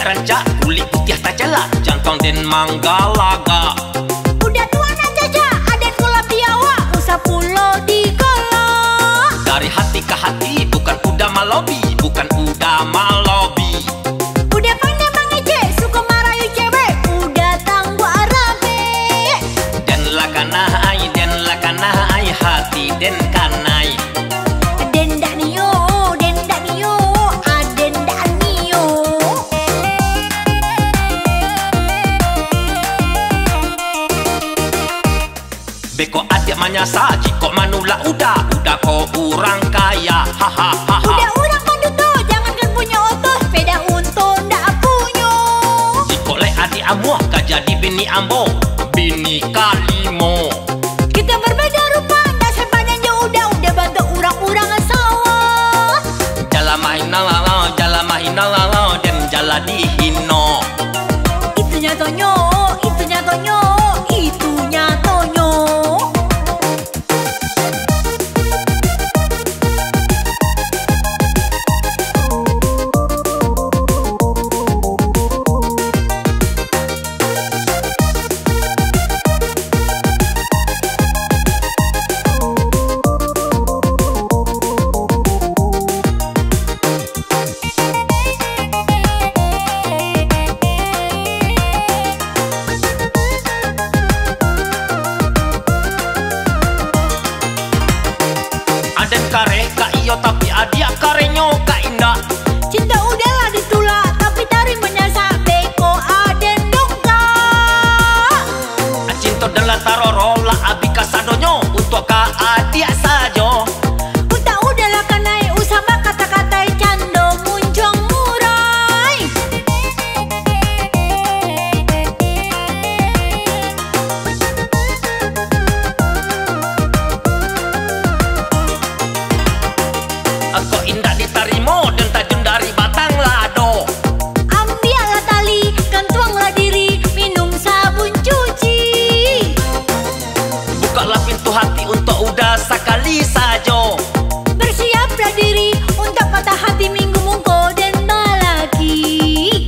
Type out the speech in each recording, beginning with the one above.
ranca, kulit putih tak celak, jantong den manggalaga. Udah tua na jaja, aden kula piawa, usah pulo digolok. Dari hati ke hati, bukan udah malobi, bukan udah malobi. Udah pandai mengece, suka marayu cewek, udah tangguh arabe. Den lakanai, hati den kanai. Den dak niyo, aden dak niyo. Beko adik manyasa, jiko manula udah kau orang kaya. Hahaha. Udah orang panduto, jangankan punya otot, sepeda untung ndak punya. Jiko le adik amuah, kah jadi bini ambo, bini kalimo. Kita berbeda rupa, ndak sepadan jauh udah bantu orang-orang sawah. Jala mahina dan jala dihino. Itu nyatonyo, itu nyatonyo, itu nyatonyo. Aden kare kak iyo tapi adia karenyo kak indah. Cinta udahlah ditulak, tapi tarik menyasar beko aden dongkak. Cinta dan taroro lah abi kasadonyo untuk kak adia sajo. Utak udahlah kanai, usama kata-katai cando muncung murai. Kok indah ditarimo dan tajam dari batang lado. Ambillah tali, gantuanglah diri, minum sabun cuci. Bukalah pintu hati untuk udah sekali sajo. Bersiaplah diri untuk patah hati minggu mungko dan lagi.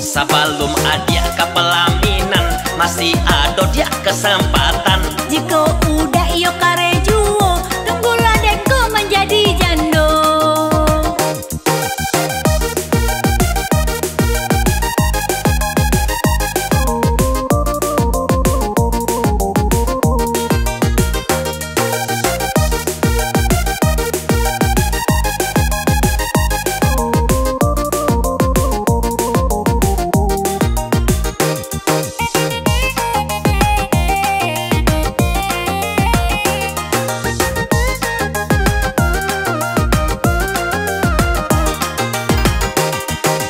Sebelum adia ke pelaminan, masih ada dia kesempatan. Jika udah iyo kare juo, tunggulah denku menjadi jando.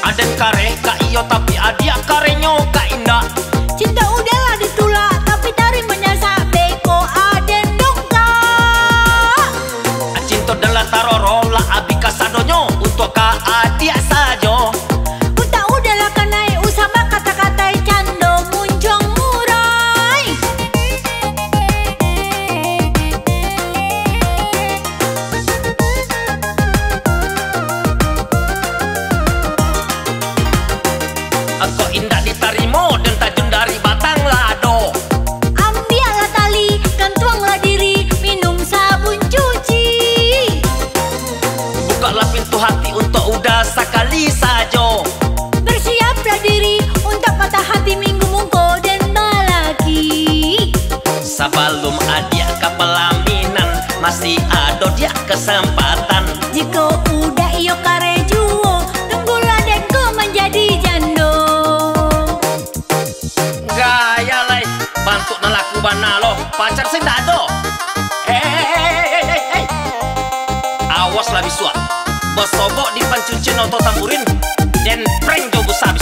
Aden kare kak iyo tapi adia karenyo kak indah. Cinta udahlah ditulak, tapi tarik menyasar beko aden dongkak. Cinta dan taroro lah abi kasadonyo untuk kak adia sajo. Utak udahlah kanai, usama kata-katai cando muncung murai. Kok indah ditarimo dan tajam dari batang lado. Ambillah tali, gantuanglah diri, minum sabun cuci. Bukalah pintu hati untuk udah sekali sajo. Bersiaplah diri untuk patah hati minggu mungko dan lagi. Sebelum adia ke pelaminan, masih ada dia kesempatan. Jika udah iyo kare juo, tunggulah denku menjadi jando. Gaya lai, bantu nalaku banalo, pacar saya tak ada. Hei, awas lah bisua. Bosobok di pancucin atau tamburin, dan prank jo besar.